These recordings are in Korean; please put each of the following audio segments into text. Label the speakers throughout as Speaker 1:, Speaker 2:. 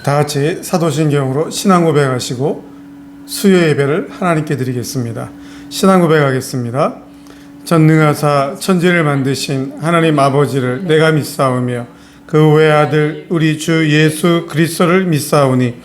Speaker 1: 다 같이 사도신경으로 신앙 고백하시고 수요 예배를 하나님께 드리겠습니다. 신앙 고백하겠습니다. 전능하사 천지를 만드신 하나님 아버지를 내가 믿사오며 그 외아들 우리 주 예수 그리스도를 믿사오니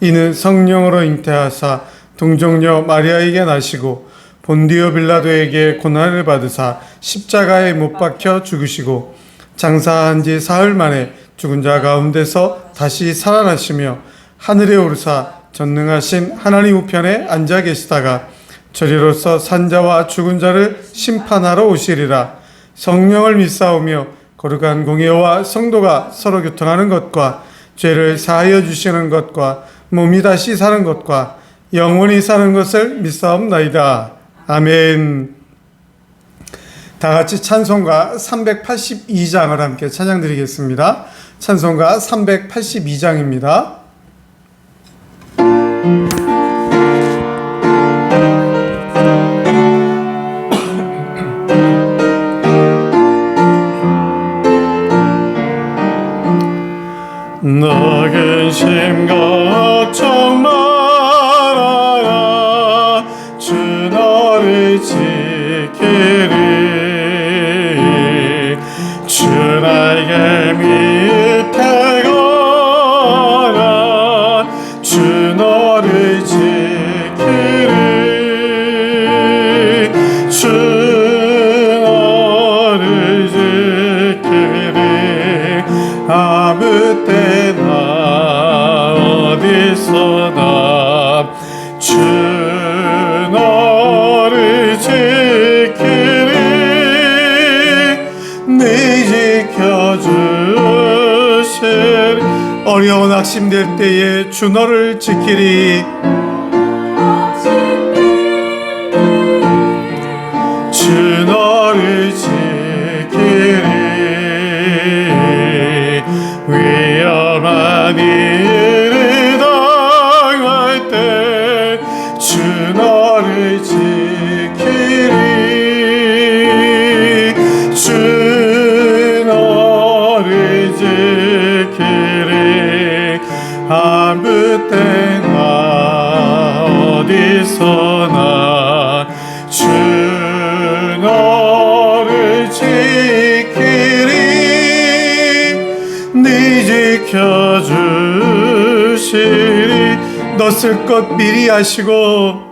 Speaker 1: 이는 성령으로 잉태하사 동정녀 마리아에게 나시고 본디오 빌라도에게 고난을 받으사 십자가에 못 박혀 죽으시고 장사한 지 사흘 만에 죽은 자 가운데서 다시 살아나시며 하늘에 오르사 전능하신 하나님 우편에 앉아 계시다가 저리로서 산자와 죽은 자를 심판하러 오시리라. 성령을 믿사오며 거룩한 공예와 성도가 서로 교통하는 것과 죄를 사하여 주시는 것과 몸이 다시 사는 것과 영원히 사는 것을 믿사옵나이다. 아멘. 다 같이 찬송가 382장을 함께 찬양드리겠습니다. 찬송가 382장입니다.
Speaker 2: 나근 심 걱정 말아라 주 너를 지키리 주 나에게 밑에거라 주 너를 지키리 주 너를 지키리 아무 때나 어디서나 주 너를 지키리 네 지켜주시리
Speaker 1: 어려운 악심될 때에 주 너를 지키리
Speaker 2: 주 너를 지키리 위험한 일을 당할 때 주 너를 지키리 주 너를 지키리 아무 때나 어디서나 주 너를 지키리 네 지켜주시리
Speaker 1: 너 쓸 것 미리 아시고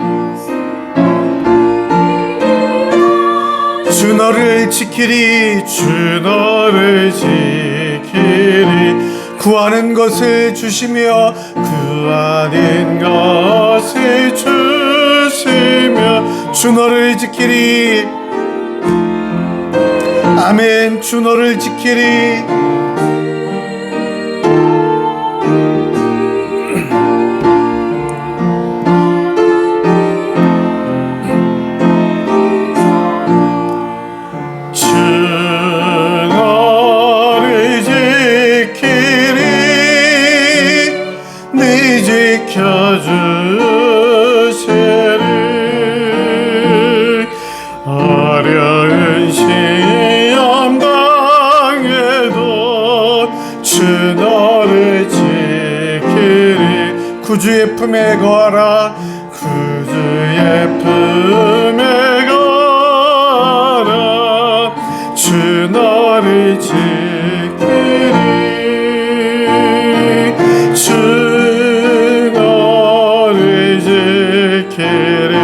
Speaker 1: 주 너를 지키리
Speaker 2: 주 너를 지키리
Speaker 1: 구하는 것을 주시며
Speaker 2: 구하는 것을 주시며
Speaker 1: 주 너를 지키리 아멘. 주 너를 지키리
Speaker 2: 주 너를 지키리 네 지켜주시리 어려운 시험 당해도 주 너를 지키리
Speaker 1: 구주의 품에 거하라
Speaker 2: 구주의 품에 거하라 주 너를 지키리 주 너를 지키리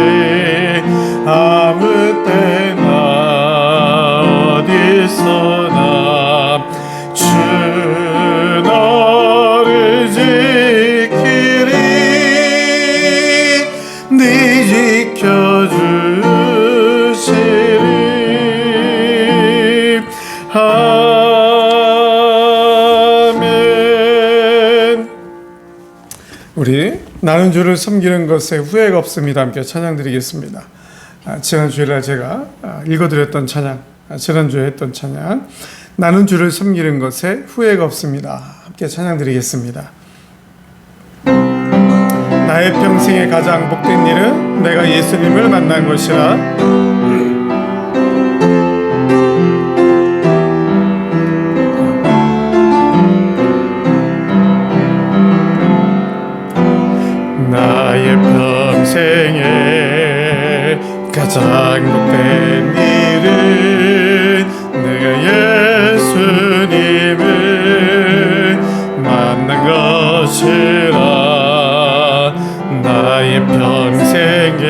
Speaker 2: 아무 때나 어디서나 주 너를 지키리 네 지켜주시리 아멘.
Speaker 1: 우리 나는 주를 섬기는 것에 후회가 없습니다. 함께 찬양드리겠습니다. 지난 주일날 제가 읽어드렸던 찬양, 지난주에 했던 찬양 나는 주를 섬기는 것에 후회가 없습니다. 함께 찬양드리겠습니다. 나의 평생에 가장 복된 일은 내가 예수님을 만난 것이라
Speaker 2: 것이라. 나의 평생에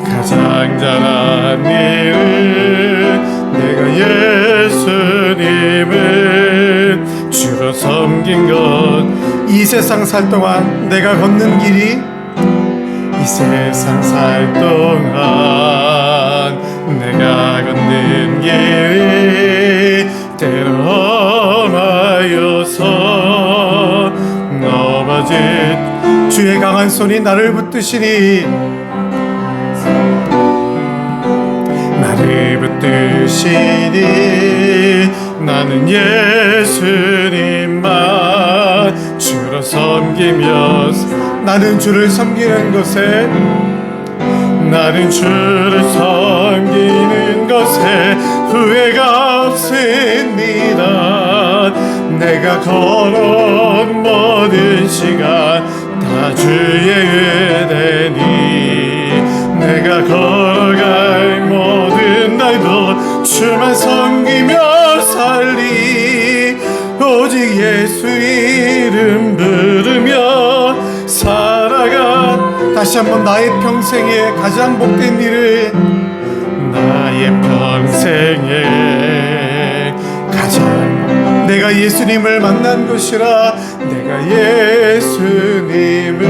Speaker 2: 가장 잘한 일은 내가 예수님을 주로 섬긴 것.
Speaker 1: 이 세상 살 동안 내가 걷는 길이
Speaker 2: 이 세상 살 동안 내가 걷는 길이 때로 험하여서 넘어진
Speaker 1: 주의 강한 손이 나를 붙드시니
Speaker 2: 나를 붙드시니 나는 예수님만 주로 섬기며
Speaker 1: 나는 주를 섬기는 것에
Speaker 2: 나는 주를 섬기는 것에 후회가 없습니다. 내가 걸어온 모든 시간 다 주의 은혜니 내가 걸어갈 모든 날도 주만 섬기며 살리. 오직 예수 이름 부르며 살아가.
Speaker 1: 다시 한번 나의 평생에 가장 복된 일을
Speaker 2: 나의 평생에 가장
Speaker 1: 내가 예수님을 만난 것이라.
Speaker 2: 내가 예수님을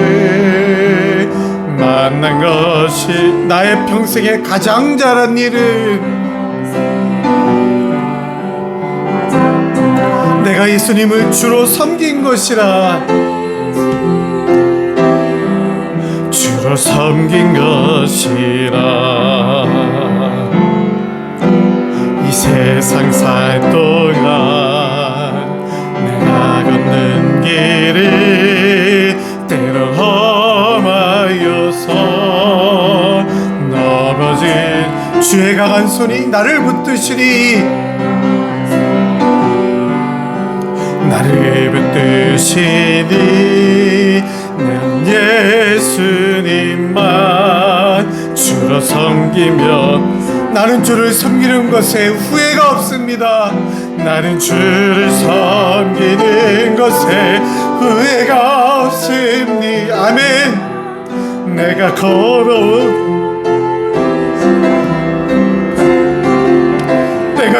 Speaker 2: 만난 것이
Speaker 1: 나의 평생에 가장 잘한 일은 내가 예수님을 주로 섬긴 것이라.
Speaker 2: 주로 섬긴 것이라. 이 세상 살 동안 내가 걷는 길이 때로 험하여서 넘어진
Speaker 1: 주의 강한 손이 나를 붙드시니
Speaker 2: 나를 붙드시니 난 예수님만 주로 섬기며
Speaker 1: 나는 주를 섬기는 것에 후회가 없습니다.
Speaker 2: 나는 주를 섬기는 것에 후회가 없으니 아멘. 내가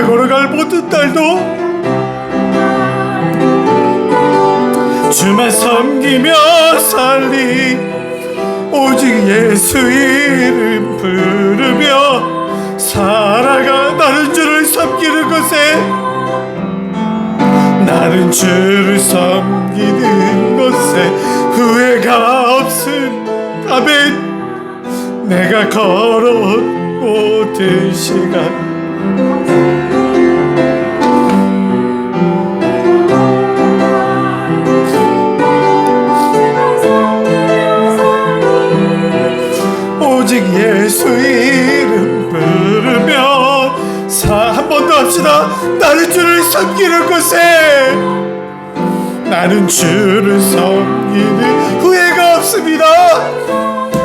Speaker 2: 걸어갈 모든 날도 주만 섬기며 살리. 오직 예수 이름 부르며 살아가. 나는 주를 섬기는 것에 나는 주를 섬기는 것에 후회가 없음. 아멘. 내가 걸어온 모든 시간 오직 예수 이름 부르며 한 번 더 합시다. 나는 주를 섬기는 것에 나는 주를 섬기는 후회가 없습니다.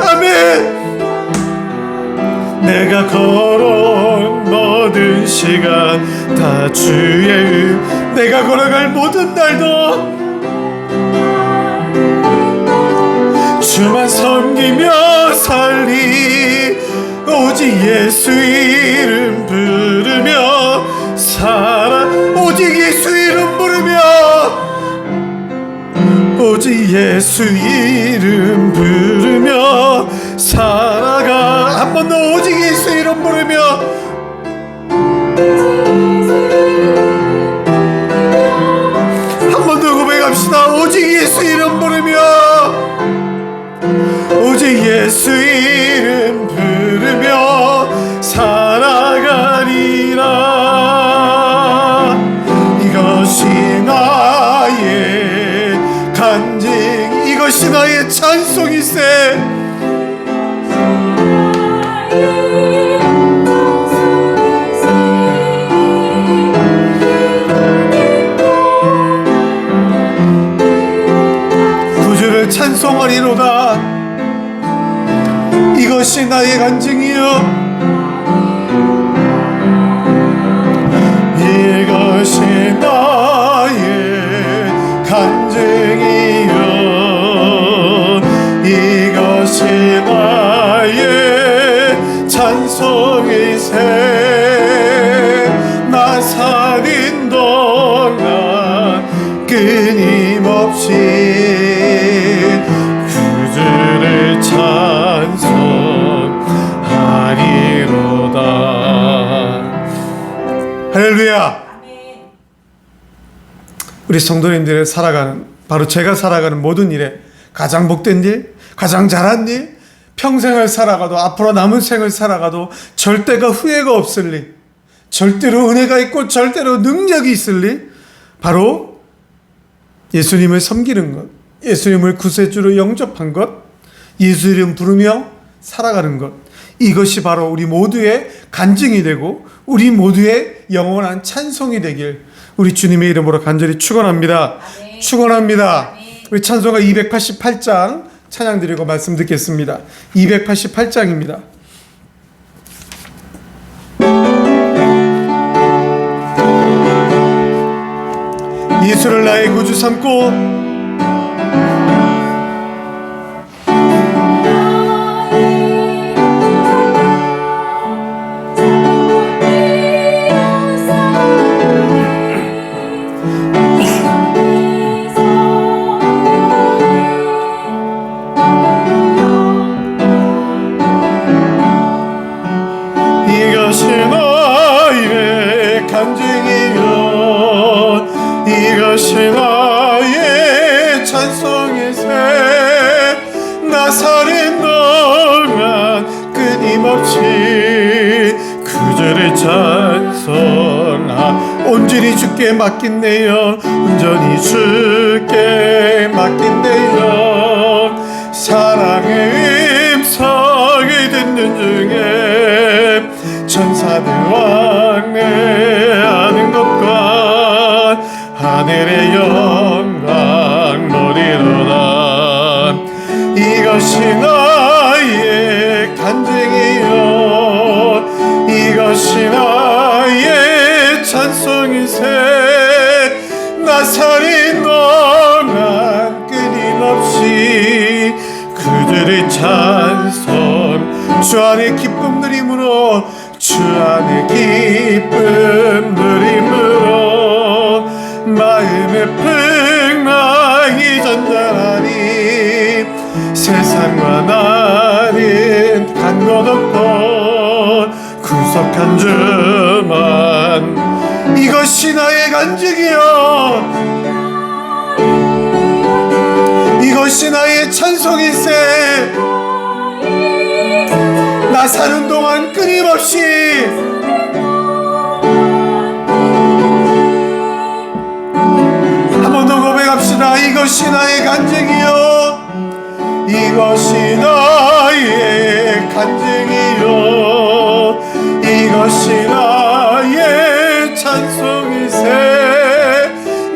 Speaker 2: 아멘. 내가 걸어온 모든 시간 다 주의 내가 걸어갈 모든 날도 주만 섬기며 살리. 오직 예수 이름 부르며 살아. 오직 예수 이름 부르며 오직 예수 이름 부르며 살아가. 한 번 더 오직 예수 이름 부르며 한 번 더 고백합시다. 오직 예수 이름 부르며 오직 예수 이름 부르며 살아가리라. 이것이 나의 간증, 이것이 나의 찬송이세. 구주를 찬송하리로다. 이것이 나의 간증이요 이것이 나의 간증이 끊임없이 그들을 찬송하리로다. 할렐루야. 우리 성도님들의 살아가는, 바로 제가 살아가는 모든 일에 가장 복된 일, 가장 잘한 일, 평생을 살아가도, 앞으로 남은 생을 살아가도 절대가 후회가 없을 일, 절대로 은혜가 있고 절대로 능력이 있을 일, 바로 예수님을 섬기는 것, 예수님을 구세주로 영접한 것, 예수 이름 부르며 살아가는 것, 이것이 바로 우리 모두의 간증이 되고 우리 모두의 영원한 찬송이 되길 우리 주님의 이름으로 간절히 축원합니다.
Speaker 3: 아멘.
Speaker 2: 축원합니다.
Speaker 3: 아멘.
Speaker 2: 우리 찬송가 288장 찬양 드리고 말씀 듣겠습니다. 288장입니다. 예수를 나의 구주 삼고 이것이 나의 간증이요 이것이 나의 찬송의 새 나사렛 동안 끊임없이 그들의 찬송하 온전히 주께 맡긴 내 영 온전히 주께 맡긴 내 영 사랑의 음성이 듣는 중에 천사들 왕래하는 것과 하늘의 영광 노리로다. 이것이 나의 간증이요 이것이 나의 찬송이세 나사렛 동안 끊임없이 그들의 찬송 주 안에 기쁨 누림으로 주 안에 기쁨 누림으로 마음의 풍랑이 잔잔하니 세상과 나는 간 것 없고 구속한 주만 이것이 나의 간증이요 이것이 나의 찬송일세 나 사는 동안 끊임없이 한 번 더 고백합시다. 이것이 나의 간증이요 이것이 나의 간증이요 이것이 나의 찬송이세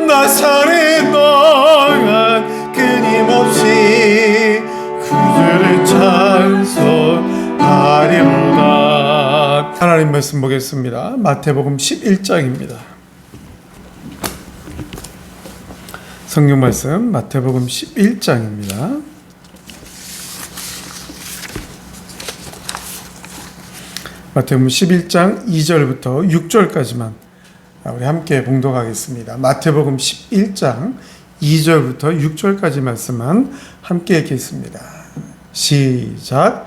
Speaker 2: 나사렛 동안 끊임없이 그들의 찬송하리로다. 하나님 말씀 보겠습니다. 마태복음 11장입니다. 성경 말씀 마태복음 11장입니다. 마태복음 11장 2절부터 6절까지만 우리 함께 봉독하겠습니다. 마태복음 11장 2절부터 6절까지 말씀만 함께 읽겠습니다. 시작.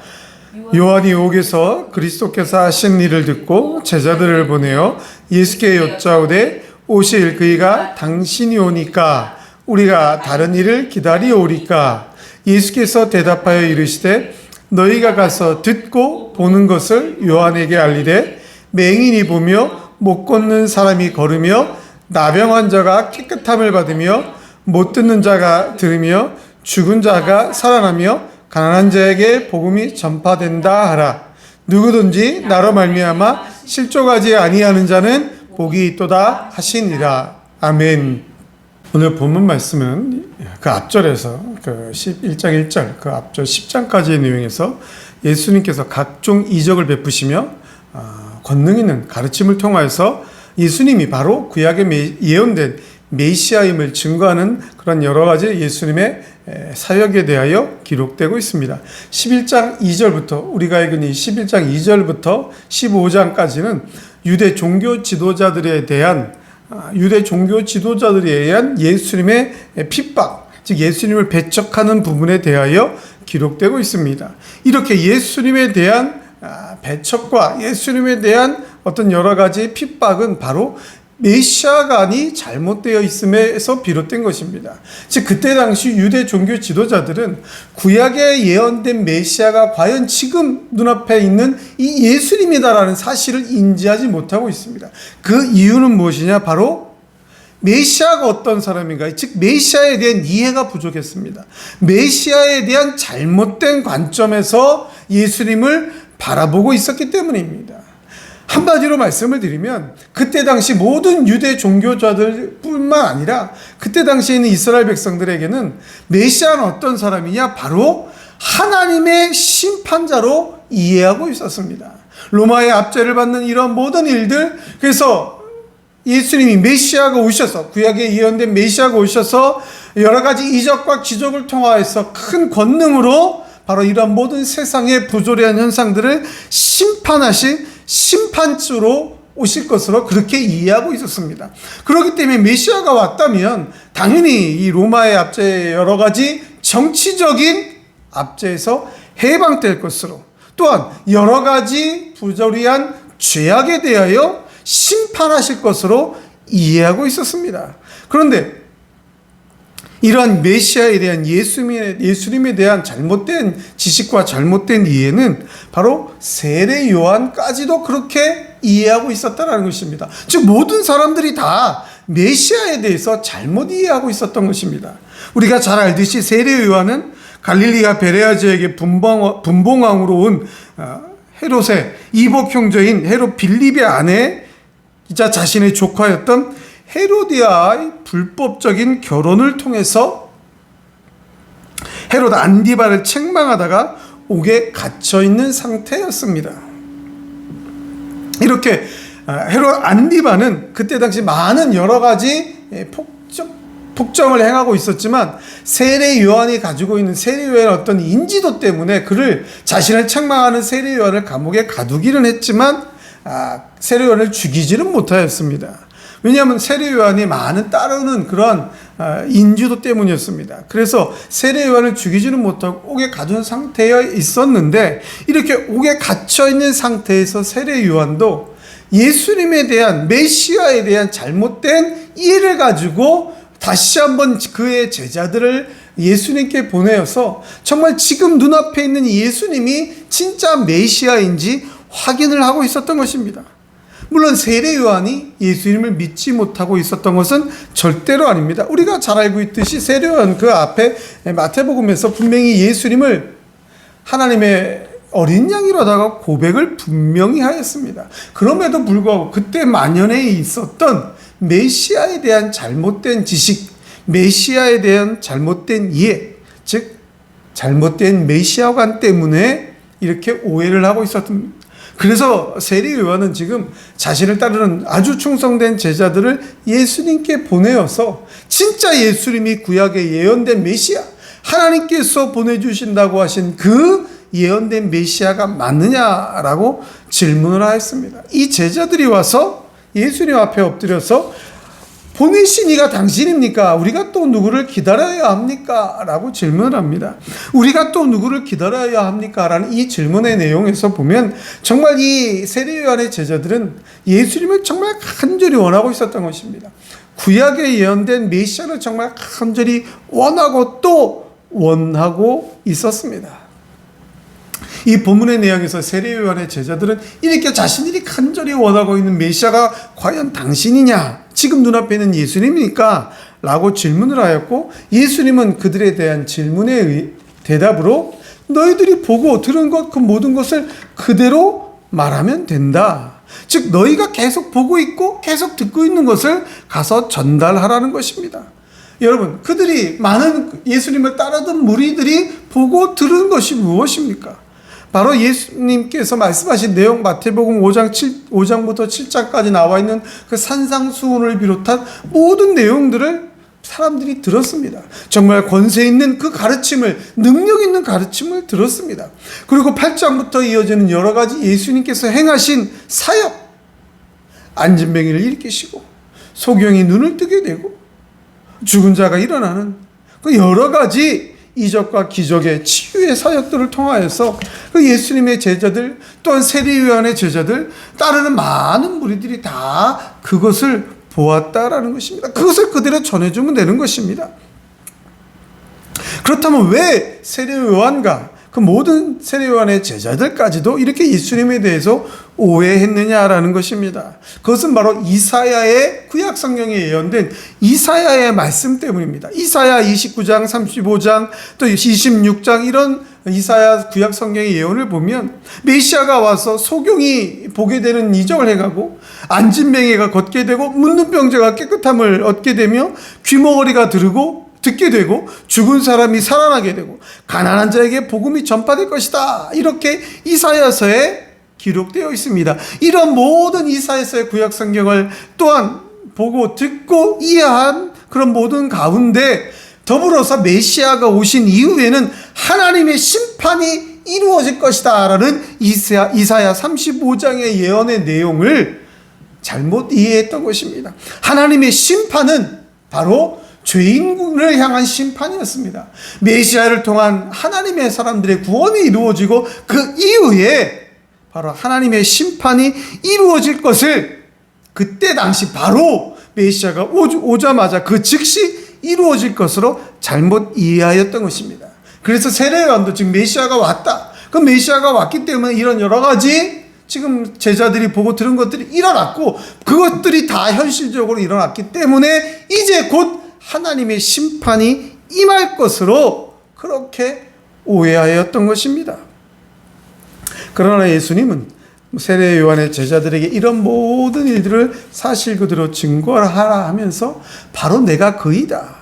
Speaker 2: 요한이 옥에서 그리스도께서 하신 일을 듣고 제자들을 보내어 예수께 여짜오되 오실 그이가 당신이 오니까 우리가 다른 일을 기다리오리까. 예수께서 대답하여 이르시되 너희가 가서 듣고 보는 것을 요한에게 알리되 맹인이 보며 못 걷는 사람이 걸으며 나병 환자가 깨끗함을 받으며 못 듣는 자가 들으며 죽은 자가 살아나며 가난한 자에게 복음이 전파된다 하라. 누구든지 나로 말미암아 실족하지 아니하는 자는 복이 있도다 하시니라. 아멘. 오늘 본문 말씀은 그 앞절에서 그 11장 1절 그 앞절 10장까지의 내용에서 예수님께서 각종 이적을 베푸시며 권능 있는 가르침을 통하여서 예수님이 바로 구약에 예언된 메시아임을 증거하는 그런 여러 가지 예수님의 사역에 대하여 기록되고 있습니다. 11장 2절부터 우리가 읽은 이 11장 2절부터 15장까지는 유대 종교 지도자들에 대한
Speaker 1: 유대 종교 지도자들에 의한 예수님의 핍박, 즉 예수님을 배척하는 부분에 대하여 기록되고 있습니다. 이렇게 예수님에 대한 배척과 예수님에 대한 어떤 여러 가지 핍박은 바로 메시아관이 잘못되어 있음에서 비롯된 것입니다. 즉 그때 당시 유대 종교 지도자들은 구약에 예언된 메시아가 과연 지금 눈앞에 있는 이 예수님이다라는 사실을 인지하지 못하고 있습니다. 그 이유는 무엇이냐? 바로 메시아가 어떤 사람인가, 즉 메시아에 대한 이해가 부족했습니다. 메시아에 대한 잘못된 관점에서 예수님을 바라보고 있었기 때문입니다. 한마디로 말씀을 드리면 그때 당시 모든 유대 종교자들 뿐만 아니라 그때 당시에 있는 이스라엘 백성들에게는 메시아는 어떤 사람이냐? 바로 하나님의 심판자로 이해하고 있었습니다. 로마의 압제를 받는 이런 모든 일들, 그래서 예수님이 메시아가 오셔서, 구약에 예언된 메시아가 오셔서 여러 가지 이적과 기적을 통하여서 큰 권능으로 바로 이런 모든 세상의 부조리한 현상들을 심판하실 심판주로 오실 것으로 그렇게 이해하고 있었습니다. 그렇기 때문에 메시아가 왔다면 당연히 이 로마의 압제, 여러 가지 정치적인 압제에서 해방될 것으로, 또한 여러 가지 부조리한 죄악에 대하여 심판하실 것으로 이해하고 있었습니다. 그런데 이러한 메시아에 대한 예수님에 대한 잘못된 지식과 잘못된 이해는 바로 세례 요한까지도 그렇게 이해하고 있었다는 것입니다. 즉 모든 사람들이 다 메시아에 대해서 잘못 이해하고 있었던 것입니다. 우리가 잘 알듯이 세례 요한은 갈릴리가 베레아 지역의 분봉왕으로 온 헤롯의 이복 형제인 헤롯 빌립의 아내이자 자신의 조카였던 헤로디아의 불법적인 결혼을 통해서 헤롯 안디바를 책망하다가 옥에 갇혀 있는 상태였습니다. 이렇게 헤롯 안디바는 그때 당시 많은 여러 가지 폭정을 행하고 있었지만 세례 요한이 가지고 있는 세례 요한의 어떤 인지도 때문에 그를, 자신을 책망하는 세례 요한을 감옥에 가두기는 했지만 세례 요한을 죽이지는 못하였습니다. 왜냐하면 세례 요한이 많은 따르는 그런 인지도 때문이었습니다. 그래서 세례 요한을 죽이지는 못하고 옥에 가둔 상태에 있었는데, 이렇게 옥에 갇혀 있는 상태에서 세례 요한도 예수님에 대한, 메시아에 대한 잘못된 이해를 가지고 다시 한번 그의 제자들을 예수님께 보내어서 정말 지금 눈앞에 있는 예수님이 진짜 메시아인지 확인을 하고 있었던 것입니다. 물론 세례 요한이 예수님을 믿지 못하고 있었던 것은 절대로 아닙니다. 우리가 잘 알고 있듯이 세례 요한 그 앞에 마태복음에서 분명히 예수님을 하나님의 어린 양이라다가 고백을 분명히 하였습니다. 그럼에도 불구하고 그때 만연해 있었던 메시아에 대한 잘못된 지식, 메시아에 대한 잘못된 이해, 즉 잘못된 메시아관 때문에 이렇게 오해를 하고 있었던, 그래서 세례 요한은 지금 자신을 따르는 아주 충성된 제자들을 예수님께 보내어서 진짜 예수님이 구약에 예언된 메시아, 하나님께서 보내주신다고 하신 그 예언된 메시아가 맞느냐라고 질문을 하였습니다. 이 제자들이 와서 예수님 앞에 엎드려서 보내신 이가 당신입니까? 우리가 또 누구를 기다려야 합니까? 라고 질문을 합니다. 우리가 또 누구를 기다려야 합니까? 라는 이 질문의 내용에서 보면 정말 이 세례 요한의 제자들은 예수님을 정말 간절히 원하고 있었던 것입니다. 구약에 예언된 메시아를 정말 간절히 원하고 또 원하고 있었습니다. 이 본문의 내용에서 세례 요한의 제자들은 이렇게 자신들이 간절히 원하고 있는 메시아가 과연 당신이냐, 지금 눈앞에 있는 예수님입니까? 라고 질문을 하였고, 예수님은 그들에 대한 질문의 대답으로 너희들이 보고 들은 것 그 모든 것을 그대로 말하면 된다. 즉 너희가 계속 보고 있고 계속 듣고 있는 것을 가서 전달하라는 것입니다. 여러분, 그들이 많은 예수님을 따르던 무리들이 보고 들은 것이 무엇입니까? 바로 예수님께서 말씀하신 내용, 마태복음 5장부터 7장까지 나와 있는 그 산상수훈을 비롯한 모든 내용들을 사람들이 들었습니다. 정말 권세 있는 그 가르침을, 능력 있는 가르침을 들었습니다. 그리고 8장부터 이어지는 여러 가지 예수님께서 행하신 사역, 안진뱅이를 일으키시고
Speaker 2: 소경이 눈을 뜨게 되고 죽은 자가 일어나는 그 여러 가지 이적과 기적의 치유의 사역들을 통하여서 그 예수님의 제자들 또한 세례요한의 제자들 따르는 많은 무리들이 다 그것을 보았다라는 것입니다. 그것을 그대로 전해주면 되는 것입니다. 그렇다면 왜 세례요한과 그 모든 세례요한의 제자들까지도 이렇게 예수님에 대해서 오해했느냐라는 것입니다. 그것은 바로 이사야의 구약 성경에 예언된 이사야의 말씀 때문입니다. 이사야 29장, 35장, 또 26장 이런 이사야 구약 성경의 예언을 보면 메시아가 와서 소경이 보게 되는 이적을 해가고 안진뱅이가 걷게 되고 묻는 병자가 깨끗함을 얻게 되며 귀머거리가 들고 듣게 되고 죽은 사람이 살아나게 되고 가난한 자에게 복음이 전파될 것이다. 이렇게 이사야서에 기록되어 있습니다. 이런 모든 이사야서의 구약 성경을 또한 보고 듣고 이해한 그런 모든 가운데 더불어서 메시아가 오신 이후에는 하나님의 심판이 이루어질 것이다 라는 이사야 35장의 예언의 내용을 잘못 이해했던 것입니다. 하나님의 심판은 바로 죄인을 향한 심판이었습니다. 메시아를 통한 하나님의 사람들의 구원이 이루어지고 그 이후에 바로 하나님의 심판이 이루어질 것을 그때 당시 바로 메시아가 오자마자 그 즉시 이루어질 것으로 잘못 이해하였던 것입니다. 그래서 세례요한도 지금 메시아가 왔다. 그 메시아가 왔기 때문에 이런 여러 가지 지금 제자들이 보고 들은 것들이 일어났고 그것들이 다 현실적으로 일어났기 때문에 이제 곧 하나님의 심판이 임할 것으로 그렇게 오해하였던 것입니다. 그러나 예수님은 세례 요한의 제자들에게 이런 모든 일들을 사실 그대로 증거하라 하면서 바로 내가 그이다.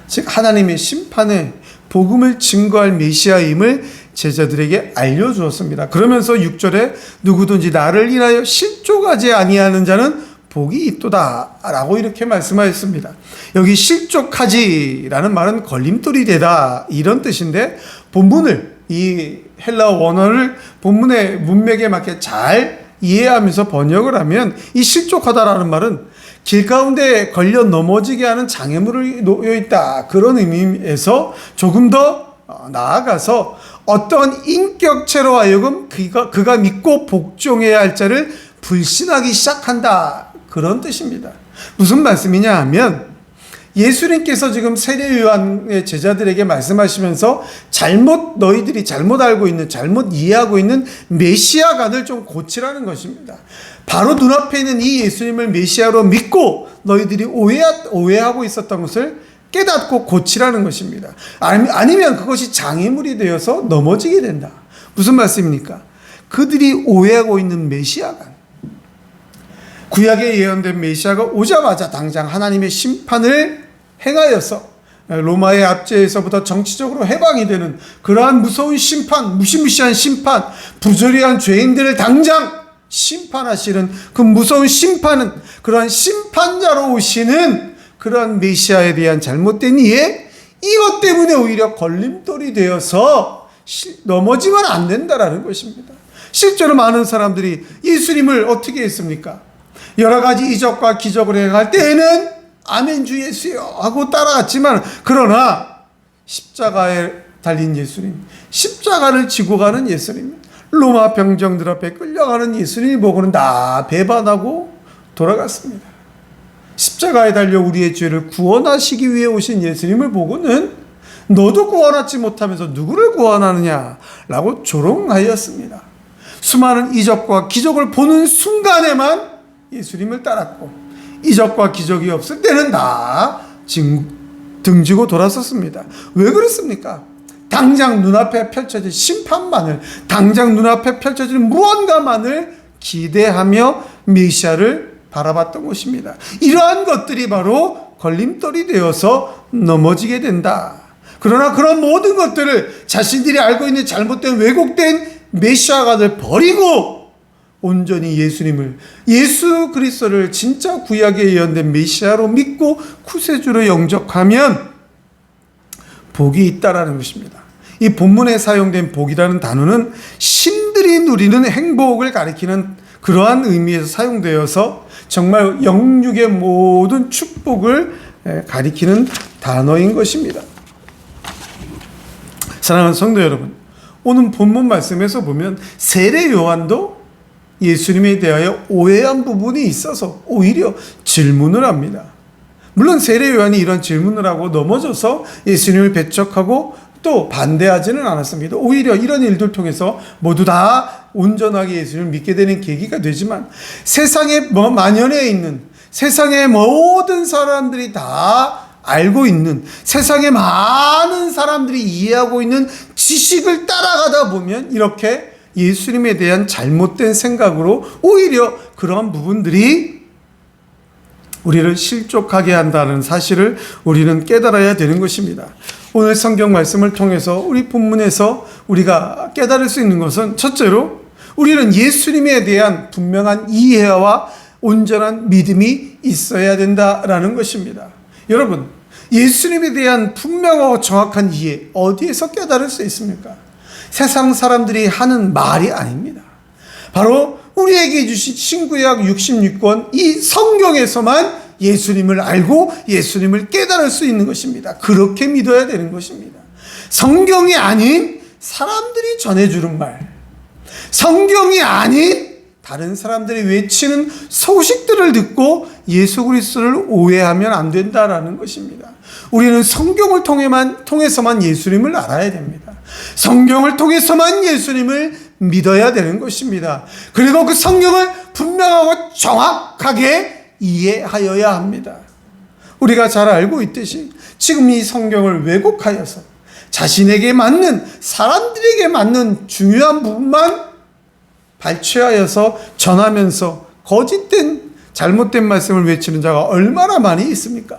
Speaker 2: 즉 하나님의 심판에 복음을 증거할 메시아임을 제자들에게 알려주었습니다. 그러면서 6절에 누구든지 나를 인하여 실족하지 아니하는 자는 복이 있도다 라고 이렇게 말씀하였습니다. 여기 실족하지라는 말은 걸림돌이 되다 이런 뜻인데 본문을 이 헬라어 원어를 본문의 문맥에 맞게 잘 이해하면서 번역을 하면 이 실족하다라는 말은 길 가운데 걸려 넘어지게 하는 장애물이 놓여 있다 그런 의미에서 조금 더 나아가서 어떤 인격체로 하여금 그가 믿고 복종해야 할 자를 불신하기 시작한다 그런 뜻입니다. 무슨 말씀이냐 하면 예수님께서 지금 세례 요한의 제자들에게 말씀하시면서 너희들이 잘못 알고 있는 잘못 이해하고 있는 메시아관을 좀 고치라는 것입니다. 바로 눈앞에 있는 이 예수님을 메시아로 믿고 너희들이 오해하고 있었던 것을 깨닫고 고치라는 것입니다. 아니면 그것이 장애물이 되어서 넘어지게 된다. 무슨 말씀입니까? 그들이 오해하고 있는 메시아관, 구약에 예언된 메시아가 오자마자 당장 하나님의 심판을 행하여서 로마의 압제에서부터 정치적으로 해방이 되는 그러한 무서운 심판, 무시무시한 심판, 부조리한 죄인들을 당장 심판하시는 그 무서운 심판은 그러한 심판자로 오시는 그러한 메시아에 대한 잘못된 이해, 이것 때문에 오히려 걸림돌이 되어서 넘어지면 안 된다라는 것입니다. 실제로 많은 사람들이 예수님을 어떻게 했습니까? 여러 가지 이적과 기적을 행할 때에는 아멘 주 예수여 하고 따라갔지만 그러나 십자가에 달린 예수님, 십자가를 지고 가는 예수님, 로마 병정들 앞에 끌려가는 예수님을 보고는 다 배반하고 돌아갔습니다. 십자가에 달려 우리의 죄를 구원하시기 위해 오신 예수님을 보고는 너도 구원하지 못하면서 누구를 구원하느냐라고 조롱하였습니다. 수많은 이적과 기적을 보는 순간에만 예수님을 따랐고 이적과 기적이 없을 때는 다 등지고 돌았었습니다. 왜 그렇습니까? 당장 눈앞에 펼쳐질 심판만을, 당장 눈앞에 펼쳐질 무언가만을 기대하며 메시아를 바라봤던 것입니다. 이러한 것들이 바로 걸림돌이 되어서 넘어지게 된다. 그러나 그런 모든 것들을 자신들이 알고 있는 잘못된 왜곡된 메시아가들 버리고 온전히 예수님을, 예수 그리스도를 진짜 구약에 예언된 메시아로 믿고 구세주로 영접하면 복이 있다라는 것입니다. 이 본문에 사용된 복이라는 단어는 신들이 누리는 행복을 가리키는 그러한 의미에서 사용되어서
Speaker 1: 정말 영육의 모든 축복을 가리키는 단어인 것입니다. 사랑하는 성도 여러분, 오늘 본문 말씀에서 보면 세례 요한도 예수님에 대하여 오해한 부분이 있어서 오히려 질문을 합니다. 물론 세례 요한이 이런 질문을 하고 넘어져서 예수님을 배척하고 또 반대하지는 않았습니다. 오히려 이런 일들 통해서 모두 다 온전하게 예수님을 믿게 되는 계기가 되지만 세상에 만연해 있는 세상의 모든 사람들이 다 알고 있는 세상의 많은 사람들이 이해하고 있는 지식을 따라가다 보면 이렇게 예수님에 대한 잘못된 생각으로 오히려 그러한 부분들이 우리를 실족하게 한다는 사실을 우리는 깨달아야 되는 것입니다. 오늘 성경 말씀을 통해서 우리 본문에서 우리가 깨달을 수 있는 것은 첫째로 우리는 예수님에 대한 분명한 이해와 온전한 믿음이 있어야 된다라는 것입니다. 여러분, 예수님에 대한 분명하고 정확한 이해 어디에서 깨달을 수 있습니까? 세상 사람들이 하는 말이 아닙니다. 바로 우리에게 주신 신구약 66권 이 성경에서만 예수님을 알고 예수님을 깨달을 수 있는 것입니다. 그렇게 믿어야 되는 것입니다. 성경이 아닌 사람들이 전해주는 말, 성경이 아닌 다른 사람들이 외치는 소식들을 듣고 예수 그리스도를 오해하면 안 된다라는 것입니다. 우리는 성경을 통해서만 예수님을 알아야 됩니다. 성경을 통해서만 예수님을 믿어야 되는 것입니다. 그리고 그 성경을 분명하고 정확하게 이해하여야 합니다. 우리가 잘 알고 있듯이 지금 이 성경을 왜곡하여서 자신에게 맞는, 사람들에게 맞는 중요한 부분만 발췌하여서 전하면서 거짓된 잘못된 말씀을 외치는 자가 얼마나 많이 있습니까?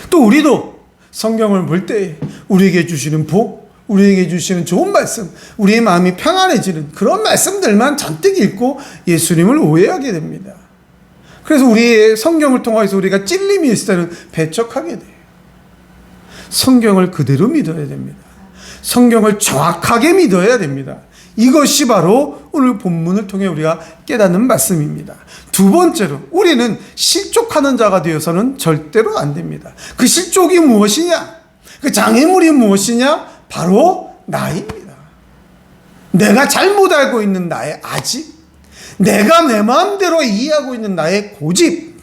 Speaker 1: 또 우리도 성경을 볼 때 우리에게 주시는 복, 우리에게 주시는 좋은 말씀, 우리의 마음이 평안해지는 그런 말씀들만 잔뜩 읽고 예수님을 오해하게 됩니다. 그래서 우리의 성경을 통해서 우리가 찔림이 있을 때는 배척하게 돼요. 성경을 그대로 믿어야 됩니다. 성경을 정확하게 믿어야 됩니다. 이것이 바로 오늘 본문을 통해 우리가 깨닫는 말씀입니다. 두 번째로 우리는 실족하는 자가 되어서는 절대로 안 됩니다. 그 실족이 무엇이냐? 그 장애물이 무엇이냐? 바로 나입니다. 내가 잘못 알고 있는 나의 아집, 내가 내 마음대로 이해하고 있는 나의 고집,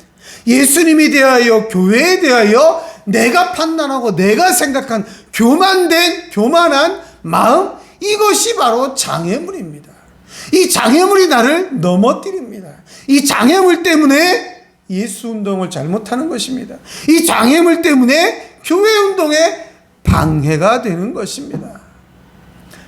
Speaker 1: 예수님에 대하여, 교회에 대하여 내가 판단하고 내가 생각한 교만한 마음, 이것이 바로 장애물입니다. 이 장애물이 나를 넘어뜨립니다. 이 장애물 때문에 예수 운동을 잘못하는 것입니다. 이 장애물 때문에 교회 운동에 방해가 되는 것입니다.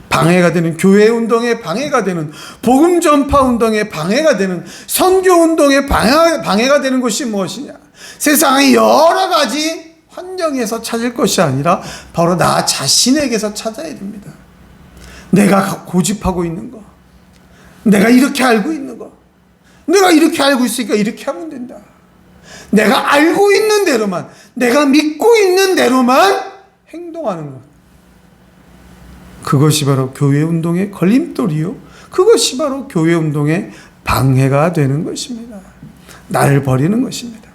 Speaker 1: 방해가 되는 교회 운동에 방해가 되는 복음 전파 운동에 방해가 되는 선교 운동에 방해가 되는 것이 무엇이냐? 세상의 여러 가지 환경에서 찾을 것이 아니라 바로 나 자신에게서 찾아야 됩니다. 내가 고집하고 있는 거, 내가 이렇게 알고 있는 거, 내가 이렇게 알고 있으니까 이렇게 하면 된다. 내가 알고 있는 대로만, 내가 믿고 있는 대로만 행동하는 것. 그것이 바로 교회 운동의 걸림돌이요. 그것이 바로 교회 운동의 방해가 되는 것입니다. 나를 버리는 것입니다.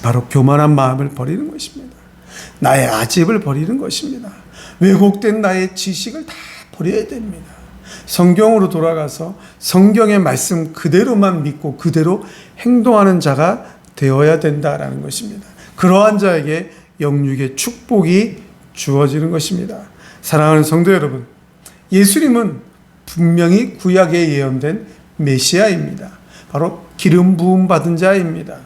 Speaker 1: 바로 교만한 마음을 버리는 것입니다. 나의 아집을 버리는 것입니다. 왜곡된 나의 지식을 다 버려야 됩니다. 성경으로 돌아가서 성경의 말씀 그대로만 믿고 그대로 행동하는 자가 되어야 된다라는 것입니다. 그러한 자에게 영육의 축복이 주어지는 것입니다. 사랑하는 성도 여러분, 예수님은 분명히 구약에 예언된 메시아입니다. 바로 기름 부음 받은 자입니다.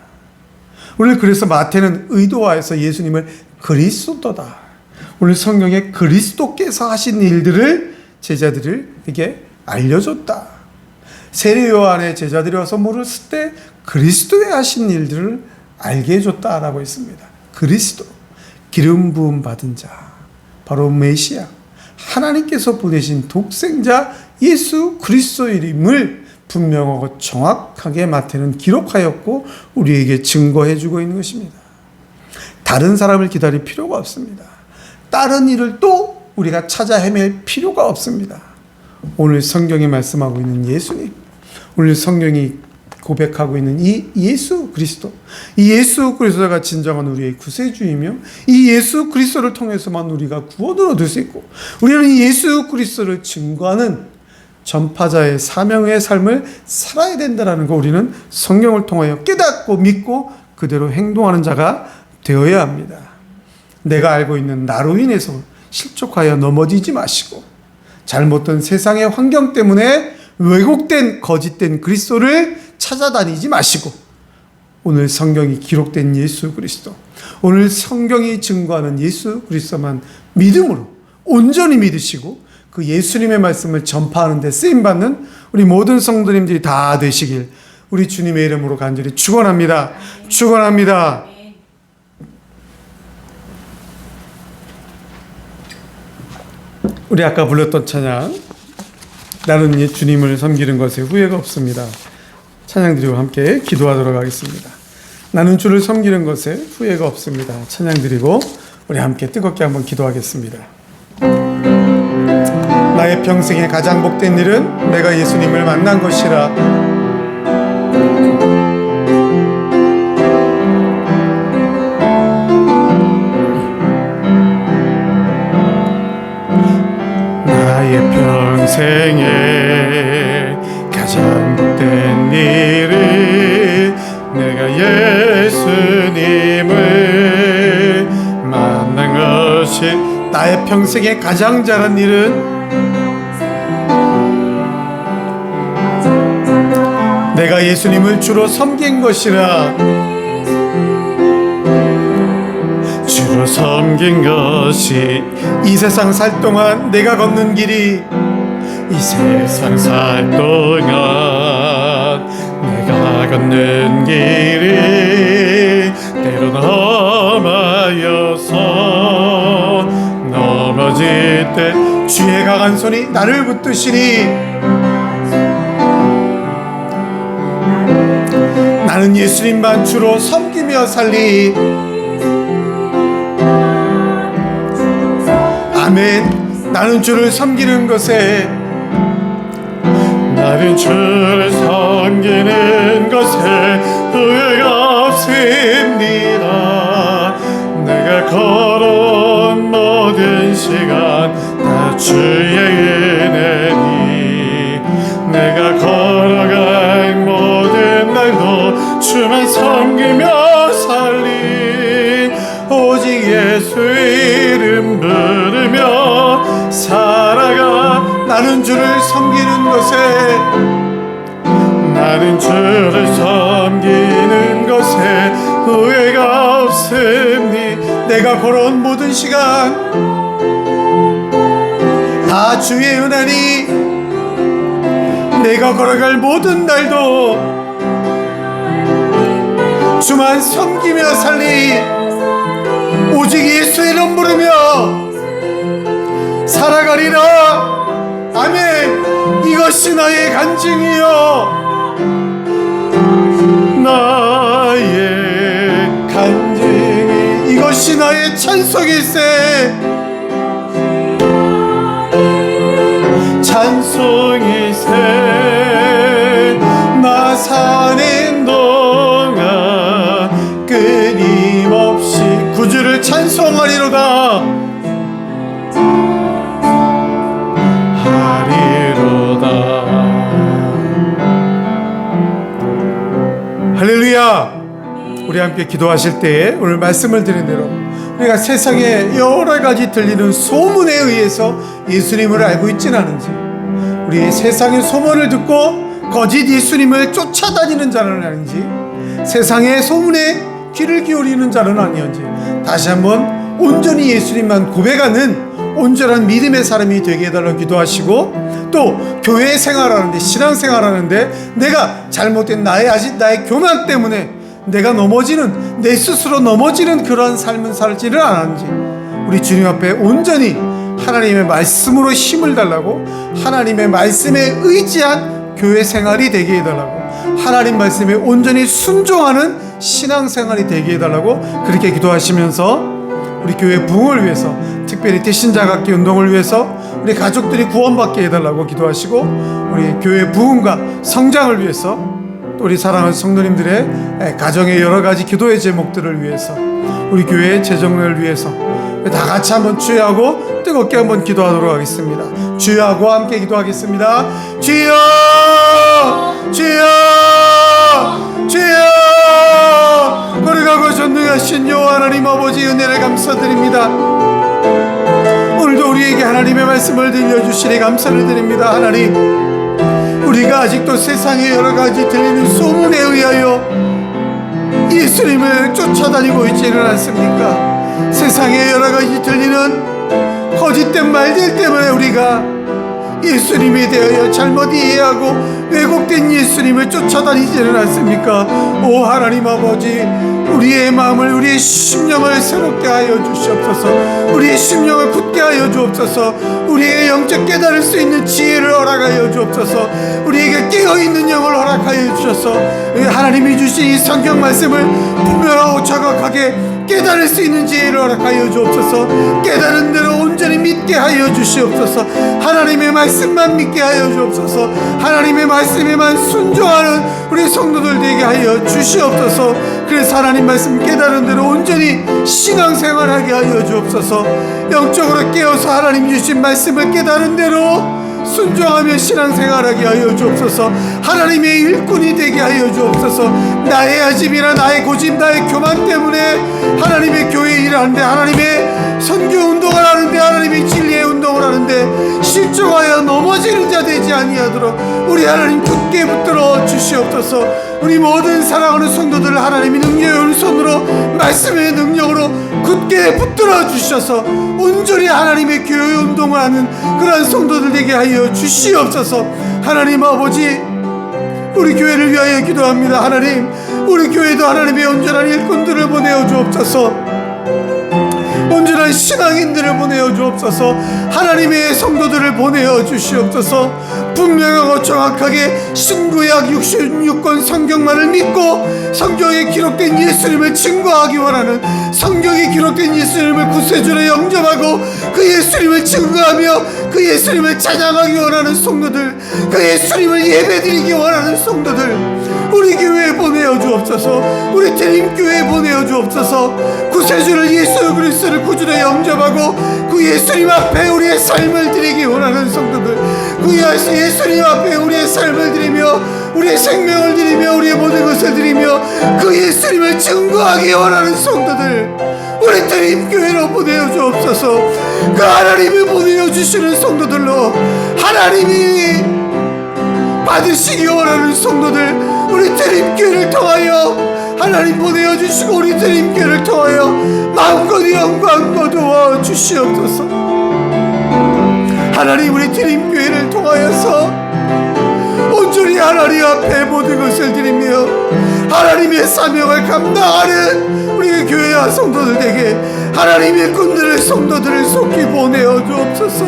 Speaker 1: 오늘 그래서 마태는 의도화해서 예수님을 그리스도다, 오늘 성경에 그리스도께서 하신 일들을 제자들에게 알려줬다. 세례 요한의 제자들이 와서 물었을 때 그리스도의 하신 일들을 알게 해줬다라고 했습니다. 그리스도, 기름 부음 받은 자, 바로 메시아, 하나님께서 보내신 독생자 예수 그리스도의 이름을 분명하고 정확하게 마태는 기록하였고 우리에게 증거해주고 있는 것입니다. 다른 사람을 기다릴 필요가 없습니다. 다른 일을 또 우리가 찾아 헤맬 필요가 없습니다. 오늘 성경이 말씀하고 있는 예수님, 오늘 성경이 고백하고 있는 이 예수 그리스도, 이 예수 그리스도가 진정한 우리의 구세주이며 이 예수 그리스도를 통해서만 우리가 구원을 얻을 수 있고 우리는 이 예수 그리스도를 증거하는 전파자의 사명의 삶을 살아야 된다는 거 우리는 성경을 통하여 깨닫고 믿고 그대로 행동하는 자가 되어야 합니다. 내가 알고 있는 나로 인해서 실족하여 넘어지지 마시고 잘못된 세상의 환경 때문에 왜곡된 거짓된 그리스도를 찾아다니지 마시고 오늘 성경이 기록된 예수 그리스도, 오늘 성경이 증거하는 예수 그리스도만 믿음으로 온전히 믿으시고 그 예수님의 말씀을 전파하는 데 쓰임받는 우리 모든 성도님들이 다 되시길 우리 주님의 이름으로 간절히 축원합니다. 축원합니다. 우리 아까 불렀던 찬양, 나는 주님을 섬기는 것에 후회가 없습니다. 찬양 드리고 함께 기도하도록 하겠습니다. 나는 주를 섬기는 것에 후회가 없습니다. 찬양 드리고 우리 함께 뜨겁게 한번 기도하겠습니다. 나의 평생에 가장 복된 일은 내가 예수님을 만난 것이라. 나의 평생에 가장 복된 일은 내가 예수님을 만난 것이. 나의 평생에 가장 잘한 일은 내가 예수님을 주로 섬긴 것이라. 주로 섬긴 것이 이 세상 살 동안 내가 걷는 길이, 이 세상 살 동안 내가 걷는 길이 때로 험하여서 넘어질 때 주의 강한 손이 나를 붙드시니 나는 예수님만 주로 섬기며 살리. 아멘. 나는 주를 섬기는 것에, 나는 주를 섬기는 것에 후회가 없습니다. 내가 걸어온 모든 시간 다 주의 은혜니, 내가 걸어갈 모든 날도 주만 섬기며 살리. 오직 예수의 이름 부르며 살아가. 나는 주를 섬기는 것에, 나는 주를 섬기는 것에 후회가 없으니 내가 걸어온 모든 시간 다 주의 은혜니 내가 걸어갈 모든 날도 주만 섬기며 살리. 오직 예수의 이름 부르며 살아가리라. 아멘. 이것이 나의 간증이요, 나의 간증이, 이것이 나의 찬송일세. 찬송일세. 나 사는 동안 끊임없이 구주를 찬송하리로다. 할렐루야. 우리 함께 기도하실 때에 오늘 말씀을 드린 대로 우리가 세상에 여러 가지 들리는 소문에 의해서 예수님을 알고 있지는 않은지, 우리 세상의 소문을 듣고 거짓 예수님을 쫓아다니는 자는 아닌지, 세상의 소문에 귀를 기울이는 자는 아니었지, 다시 한번 온전히 예수님만 고백하는 온전한 믿음의 사람이 되게 해달라고 기도하시고, 또 교회 생활하는데, 신앙생활하는데 내가 잘못된 나의 교만 때문에 내가 넘어지는, 내 스스로 넘어지는 그러한 삶은 살지를 않았는지 우리 주님 앞에 온전히 하나님의 말씀으로 힘을 달라고, 하나님의 말씀에 의지한 교회 생활이 되게 해달라고, 하나님 말씀에 온전히 순종하는 신앙생활이 되게 해달라고 그렇게 기도하시면서 우리 교회 부흥을 위해서, 특별히 대신자각기 운동을 위해서 우리 가족들이 구원받게 해달라고 기도하시고, 우리 교회 부흥과 성장을 위해서 또 우리 사랑하는 성도님들의 가정의 여러 가지 기도의 제목들을 위해서, 우리 교회의 재정을 위해서 다 같이 한번 주여하고 뜨겁게 한번 기도하도록 하겠습니다. 주여하고 함께 기도하겠습니다. 주여, 주여, 주여. 거룩하고 전능하신 여호와 하나님 아버지, 은혜를 감사드립니다. 오늘도 우리에게 하나님의 말씀을 들려주시니 감사를 드립니다. 하나님, 우리가 아직도 세상의 여러 가지 들리는 소문에 의하여 예수님을 쫓아다니고 있지는 않습니까? 세상에 여러 가지 들리는 거짓된 말들 때문에 우리가 예수님에 대하여 잘못 이해하고 왜곡된 예수님을 쫓아다니지는 않습니까? 오 하나님 아버지, 우리의 마음을, 우리의 심령을 새롭게 하여 주시옵소서. 우리의 심령을 굳게 하여 주옵소서. 우리의 영적 깨달을 수 있는 지혜를 허락하여 주옵소서. 우리에게 깨어있는 영을 허락하여 주셔서 하나님이 주신 이 성경 말씀을 분명하고 정확하게 깨달을 수 있는 지혜를 허락하여 주옵소서. 깨달은 대로 온전히 믿게 하여 주시옵소서. 하나님의 말씀만 믿게 하여 주옵소서. 하나님의 말씀에만 순종하는 우리 성도들 되게 하여 주시옵소서. 그래서 하나님 말씀 깨달은 대로 온전히 신앙생활하게 하여 주옵소서. 영적으로 깨어서 하나님 주신 말씀을 깨달은 대로 순종하며 신앙생활하게 하여 주옵소서. 하나님의 일꾼이 되게 하여 주옵소서. 나의 아집이나 나의 고집, 나의 교만 때문에 하나님의 교회에 일하는데, 하나님의 선교 운동을 하는데, 하나님의 진리의 운동을 하는데 실족하여 넘어지는 자 되지 아니하도록 우리 하나님 굳게 붙들어 주시옵소서. 우리 모든 사랑하는 성도들을 하나님이 능력의 오른손으로 말씀의 능력으로 굳게 붙들어 주셔서 온전히 하나님의 교회 운동을 하는 그러한 성도들 되게 하여 주시옵소서. 하나님 아버지, 우리 교회를 위하여 기도합니다. 하나님, 우리 교회도 하나님의 온전한 일꾼들을 보내어 주옵소서. 온전한 신앙인들을 보내어 주옵소서. 하나님의 성도들을 보내어 주시옵소서. 분명하고 정확하게 신구약 66권 성경만을 믿고 성경에 기록된 예수님을 증거하기 원하는, 성경에 기록된 예수님을 구세주로 영접하고 그 예수님을 증거하며 그 예수님을 찬양하기 원하는 성도들, 그 예수님을 예배드리기 원하는 성도들 우리 교회에 보내어 주옵소서. 우리 대림교회에 보내어 주옵소서. 구세주를 예수 그리스도를 구주로 영접하고 그 예수님 앞에 우리의 삶을 드리기 원하는 성도들, 그 예수님 앞에 우리의 삶을 드리며 우리의 생명을 드리며 우리의 모든 것을 드리며 그 예수님을 증거하기 원하는 성도들 우리 대림교회로 보내어 주옵소서. 그 하나님이 보내어 주시는 성도들로 하나님이 받으시기 원하는 성도들 우리 대림교회를 통하여 하나님 보내어 주시고 우리 대림교회를 통하여 마음껏 영광 거두어 주시옵소서. 하나님, 우리 대림교회를 통하여서 온전히 하나님 앞에 모든 것을 드리며 하나님의 사명을 감당하는 우리 교회와 성도들에게 하나님의 군들을 성도들을 속히 보내어 주옵소서.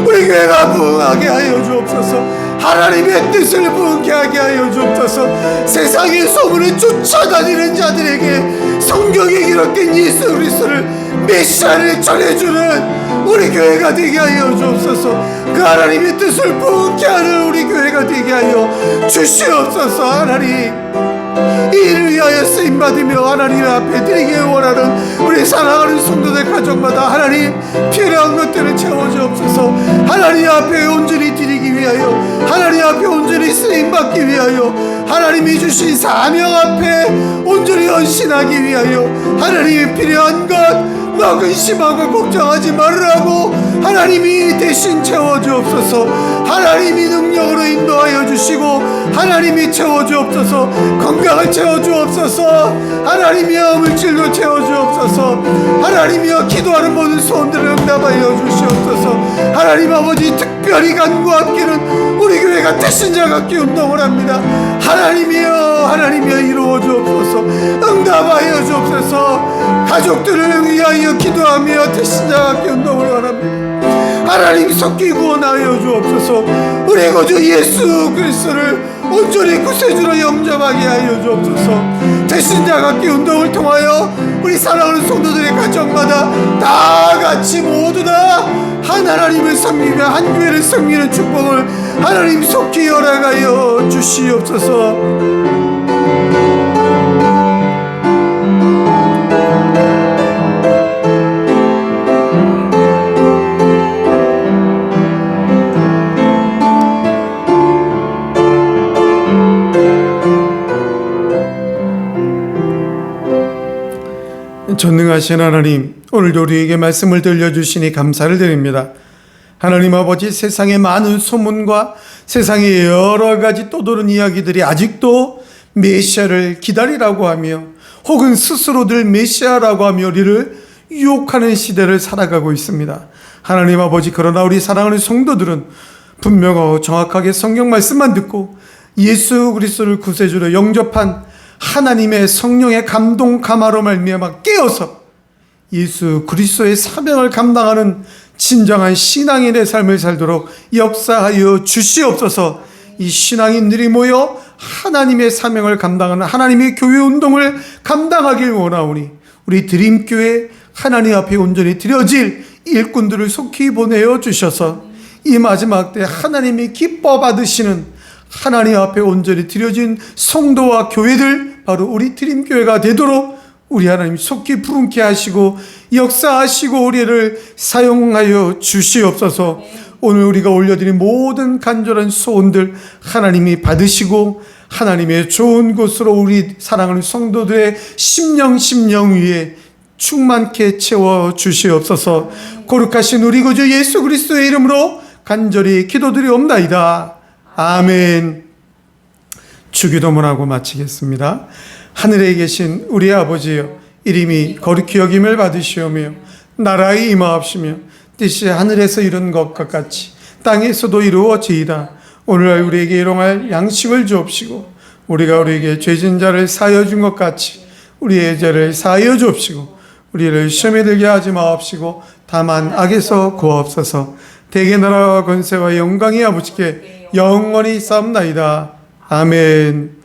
Speaker 1: 우리 교회가 부흥하게 하여 주옵소서. 하나님의 뜻을 부흥케 하게 하여 주옵소서. 세상의 소문을 쫓아다니는 자들에게 성경에 기록된 예수 그리스도를 메시아를 전해주는 우리 교회가 되게 하여 주옵소서. 그 하나님의 뜻을 부흥케 하는 우리 교회가 되게 하여 주시옵소서. 하나님, 이를 위하여 쓰임받으며 하나님 앞에 드리기 원하는 우리 사랑하는 성도들 가정마다 하나님 필요한 것들을 채워주옵소서. 하나님 앞에 온전히 드리기 위하여, 하나님 앞에 온전히 쓰임받기 위하여, 하나님이 주신 사명 앞에 온전히 헌신하기 위하여 하나님이 필요한 것 너 근심하고 걱정하지 말으라고 하나님이 대신 채워주옵소서. 하나님이 능력으로 인도하여 주시고 하나님이 채워주옵소서. 건강을 채워주옵소서. 하나님이여 물질로 채워주옵소서. 하나님이여 기도하는 모든 소원들을 응답하여 주시옵소서. 하나님 아버지, 특별히 간구하기는 우리 교회가 대신자 갖기 운동을 합니다. 하나님이여 이루어 주옵소서. 응답하여 주옵소서. 가족들을 위하여 기도하며 대신자 갖기 운동을 원합니다. 하나님 속히 구원하여 주옵소서. 우리 구주 예수 그리스도를 온전히 구세주로 영접하게 하여 주옵소서. 대신자 갖기 운동을 통하여 우리 사랑하는 성도들의 가정마다 다 같이 모두 다 한 하나님을 섬기며 한 교회를 섬기는 축복을 하나님 속히 허락하여 주시옵소서. 전능하신 하나님, 오늘도 우리에게 말씀을 들려주시니 감사를 드립니다. 하나님 아버지, 세상의 많은 소문과 세상의 여러 가지 떠도는 이야기들이 아직도 메시아를 기다리라고 하며 혹은 스스로들 메시아라고 하며 우리를 유혹하는 시대를 살아가고 있습니다. 하나님 아버지, 그러나 우리 사랑하는 성도들은 분명하고 정확하게 성경 말씀만 듣고 예수 그리스도를 구세주로 영접한 하나님의 성령의 감동 감화로 말미암아 깨어서 예수 그리스도의 사명을 감당하는 진정한 신앙인의 삶을 살도록 역사하여 주시옵소서. 이 신앙인들이 모여 하나님의 사명을 감당하는 하나님의 교회 운동을 감당하길 원하오니 우리 드림교회 하나님 앞에 온전히 드려질 일꾼들을 속히 보내어 주셔서 이 마지막 때 하나님이 기뻐 받으시는 하나님 앞에 온전히 드려진 성도와 교회들, 바로 우리 드림교회가 되도록 우리 하나님 속히 부름케 하시고 역사하시고 우리를 사용하여 주시옵소서. 오늘 우리가 올려드린 모든 간절한 소원들 하나님이 받으시고 하나님의 좋은 곳으로 우리 사랑하는 성도들의 심령 위에 충만케 채워 주시옵소서. 거룩하신 우리 구주 예수 그리스도의 이름으로 간절히 기도드리옵나이다. 아멘. 주기도문하고 마치겠습니다. 하늘에 계신 우리 아버지여, 이름이 거룩히 여김을 받으시오며 나라의 임하옵시며 뜻이 하늘에서 이룬 것과 같이 땅에서도 이루어지이다. 오늘날 우리에게 일용할 양식을 주옵시고 우리가 우리에게 죄진 자를 사하여 준 것 같이 우리의 죄를 사하여 주옵시고 우리를 시험에 들게 하지 마옵시고 다만 악에서 구하옵소서. 대개 나라와 권세와 영광이 아버지께 영원히 쌓옵나이다. 아멘.